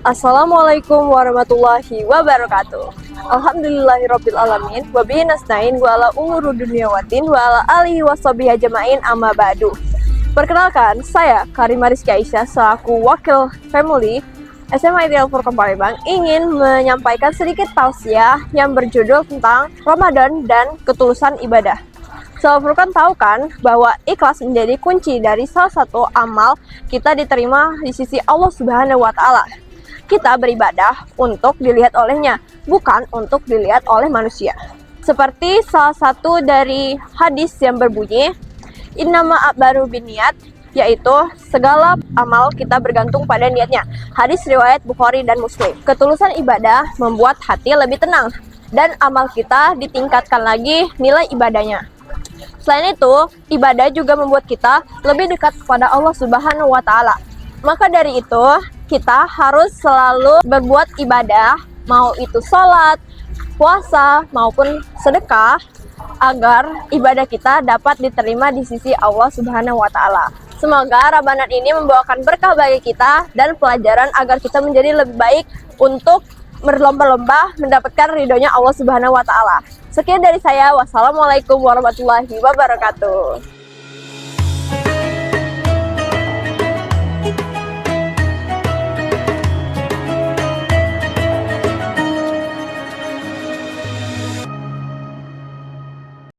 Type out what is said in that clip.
Assalamualaikum warahmatullahi wabarakatuh. Alhamdulillahirabbil alamin wa bihi nasta'in wa ala umuri dunya waddin wa ala alihi washabihi ajmain amma ba'du. Perkenalkan, saya Karima Rizky Aisyah selaku wakil family SMA ITL Furqan Palembang ingin menyampaikan sedikit tausiah yang berjudul tentang Ramadan dan ketulusan ibadah. Sobat Furqan tahu kan bahwa ikhlas menjadi kunci dari salah satu amal kita diterima di sisi Allah Subhanahu wa taala. Kita beribadah untuk dilihat olehnya, bukan untuk dilihat oleh manusia. Seperti salah satu dari hadis yang berbunyi, Innama a'malu binniyat, yaitu segala amal kita bergantung pada niatnya. Hadis riwayat Bukhari dan Muslim. Ketulusan ibadah membuat hati lebih tenang dan amal kita ditingkatkan lagi nilai ibadahnya. Selain itu, ibadah juga membuat kita lebih dekat kepada Allah Subhanahu wa taala. Maka dari itu, kita harus selalu berbuat ibadah, mau itu sholat, puasa, maupun sedekah, agar ibadah kita dapat diterima di sisi Allah Subhanahu wa taala. Semoga Ramadan ini membawakan berkah bagi kita dan pelajaran agar kita menjadi lebih baik untuk berlomba-lomba mendapatkan ridhonya Allah Subhanahu wa taala. Sekian dari saya. Wassalamualaikum warahmatullahi wabarakatuh.